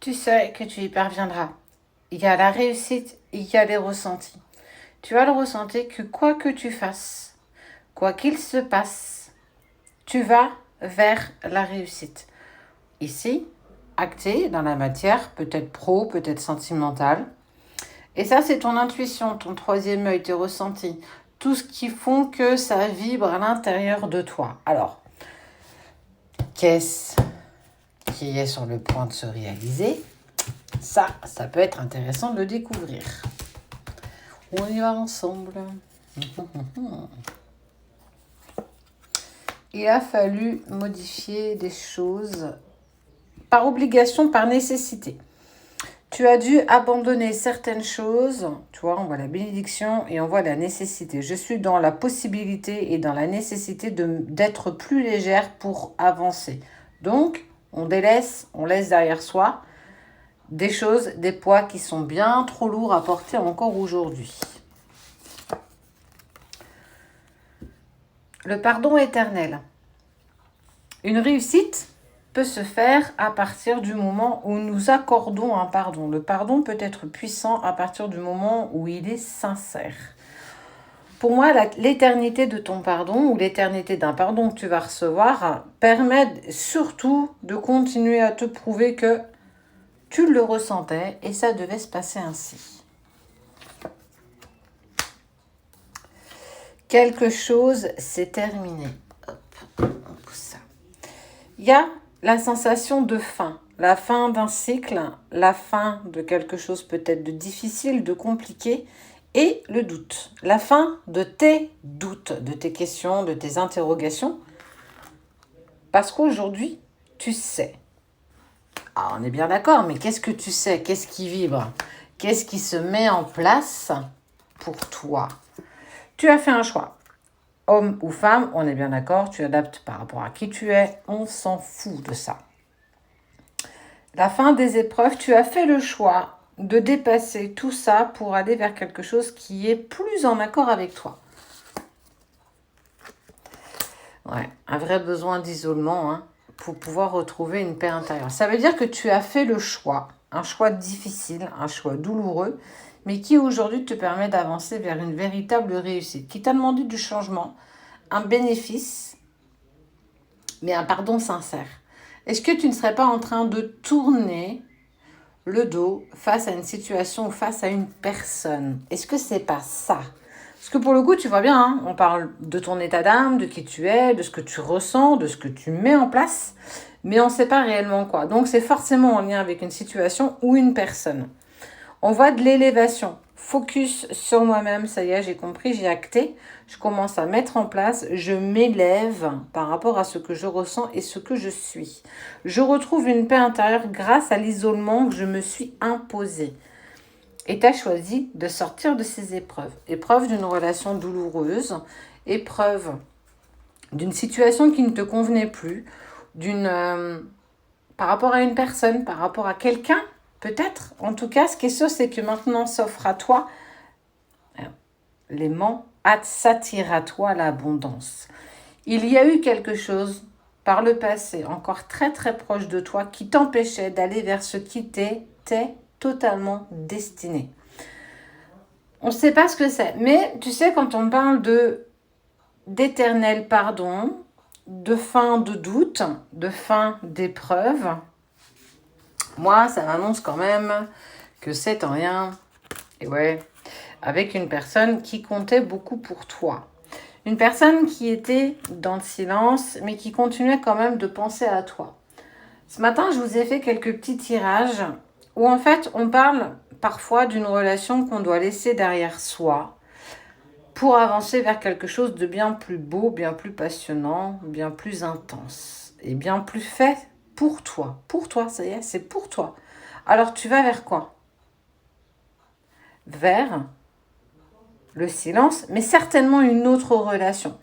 Tu sais que tu y parviendras. Il y a la réussite, il y a les ressentis. Tu as le ressenti que quoi que tu fasses, quoi qu'il se passe, tu vas vers la réussite. Ici, acté dans la matière, peut-être pro, peut-être sentimentale. Et ça, c'est ton intuition, ton troisième œil, tes ressentis. Tout ce qui font que ça vibre à l'intérieur de toi. Alors, qu'est-ce qui est sur le point de se réaliser? Ça peut être intéressant de le découvrir. On y va ensemble. Il a fallu modifier des choses par obligation, par nécessité. Tu as dû abandonner certaines choses. Tu vois, on voit la bénédiction et on voit la nécessité. Je suis dans la possibilité et dans la nécessité d'être plus légère pour avancer. Donc, on délaisse, on laisse derrière soi des choses, des poids qui sont bien trop lourds à porter encore aujourd'hui. Le pardon éternel. Une réussite peut se faire à partir du moment où nous accordons un pardon. Le pardon peut être puissant à partir du moment où il est sincère. Pour moi, l'éternité de ton pardon ou l'éternité d'un pardon que tu vas recevoir permet surtout de continuer à te prouver que tu le ressentais et ça devait se passer ainsi. Quelque chose s'est terminé. Hop, on pousse ça. Il y a la sensation de fin, la fin d'un cycle, la fin de quelque chose peut-être de difficile, de compliqué, et le doute. La fin de tes doutes, de tes questions, de tes interrogations. Parce qu'aujourd'hui, tu sais. Ah, on est bien d'accord, mais qu'est-ce que tu sais? Qu'est-ce qui vibre? Qu'est-ce qui se met en place pour toi? Tu as fait un choix. Homme ou femme, on est bien d'accord, tu adaptes par rapport à qui tu es, on s'en fout de ça. La fin des épreuves, tu as fait le choix de dépasser tout ça pour aller vers quelque chose qui est plus en accord avec toi. Ouais, un vrai besoin d'isolement pour pouvoir retrouver une paix intérieure. Ça veut dire que tu as fait le choix, un choix difficile, un choix douloureux, mais qui aujourd'hui te permet d'avancer vers une véritable réussite, qui t'a demandé du changement, un bénéfice, mais un pardon sincère. Est-ce que tu ne serais pas en train de tourner le dos face à une situation ou face à une personne? Est-ce que c'est pas ça? Parce que pour le coup, tu vois bien, on parle de ton état d'âme, de qui tu es, de ce que tu ressens, de ce que tu mets en place, mais on ne sait pas réellement quoi. Donc c'est forcément en lien avec une situation ou une personne. On voit de l'élévation. Focus sur moi-même, ça y est, j'ai compris, j'ai acté. Je commence à mettre en place, je m'élève par rapport à ce que je ressens et ce que je suis. Je retrouve une paix intérieure grâce à l'isolement que je me suis imposé. Et tu as choisi de sortir de ces épreuves. Épreuve d'une relation douloureuse, épreuve d'une situation qui ne te convenait plus, par rapport à une personne, par rapport à quelqu'un. Peut-être, en tout cas, ce qui est sûr, c'est que maintenant s'offre à toi l'aimant, s'attire à toi l'abondance. Il y a eu quelque chose par le passé, encore très très proche de toi, qui t'empêchait d'aller vers ce qui t'était totalement destiné. On ne sait pas ce que c'est, mais tu sais, quand on parle d'éternel pardon, de fin de doute, de fin d'épreuve, moi, ça m'annonce quand même que c'est en rien, et ouais, avec une personne qui comptait beaucoup pour toi. Une personne qui était dans le silence, mais qui continuait quand même de penser à toi. Ce matin, je vous ai fait quelques petits tirages où en fait, on parle parfois d'une relation qu'on doit laisser derrière soi pour avancer vers quelque chose de bien plus beau, bien plus passionnant, bien plus intense et bien plus fait pour toi. Pour toi, ça y est, c'est pour toi. Alors, tu vas vers quoi? Vers le silence, mais certainement une autre relation.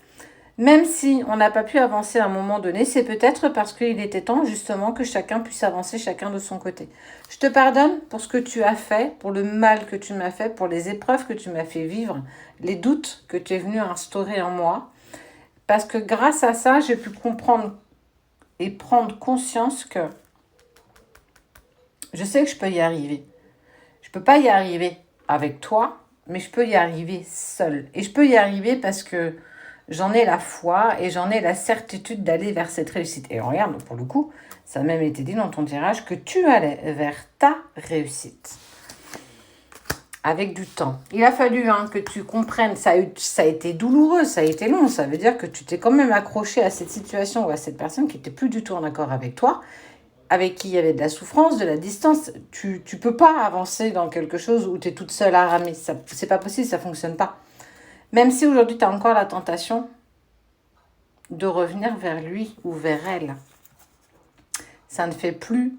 Même si on n'a pas pu avancer à un moment donné, c'est peut-être parce qu'il était temps justement que chacun puisse avancer chacun de son côté. Je te pardonne pour ce que tu as fait, pour le mal que tu m'as fait, pour les épreuves que tu m'as fait vivre, les doutes que tu es venu instaurer en moi. Parce que grâce à ça, j'ai pu comprendre et prendre conscience que je sais que je peux y arriver. Je ne peux pas y arriver avec toi, mais je peux y arriver seule. Et je peux y arriver parce que j'en ai la foi et j'en ai la certitude d'aller vers cette réussite. Et regarde, pour le coup, ça a même été dit dans ton tirage que tu allais vers ta réussite. Avec du temps. Il a fallu que tu comprennes, ça a été douloureux, ça a été long. Ça veut dire que tu t'es quand même accroché à cette situation ou à cette personne qui n'était plus du tout en accord avec toi, avec qui il y avait de la souffrance, de la distance. Tu ne peux pas avancer dans quelque chose où tu es toute seule à ramer. C'est pas possible, ça ne fonctionne pas. Même si aujourd'hui tu as encore la tentation de revenir vers lui ou vers elle, ça ne fait plus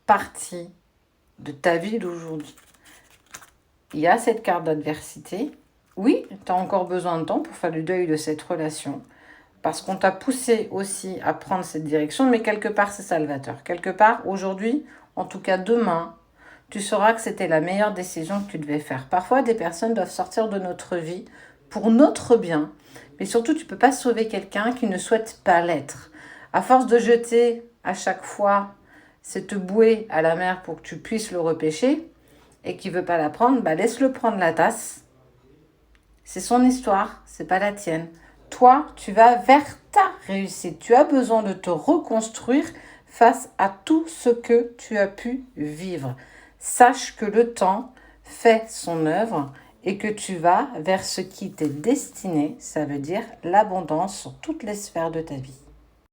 partie de ta vie d'aujourd'hui. Il y a cette carte d'adversité. Oui, tu as encore besoin de temps pour faire le deuil de cette relation. Parce qu'on t'a poussé aussi à prendre cette direction, mais quelque part, c'est salvateur. Quelque part, aujourd'hui, en tout cas demain, tu sauras que c'était la meilleure décision que tu devais faire. Parfois, des personnes doivent sortir de notre vie pour notre bien, mais surtout, tu ne peux pas sauver quelqu'un qui ne souhaite pas l'être. À force de jeter à chaque fois cette bouée à la mer pour que tu puisses le repêcher, et qui ne veut pas la prendre, laisse-le prendre la tasse. C'est son histoire, c'est pas la tienne. Toi, tu vas vers ta réussite. Tu as besoin de te reconstruire face à tout ce que tu as pu vivre. Sache que le temps fait son œuvre et que tu vas vers ce qui t'est destiné, ça veut dire l'abondance sur toutes les sphères de ta vie.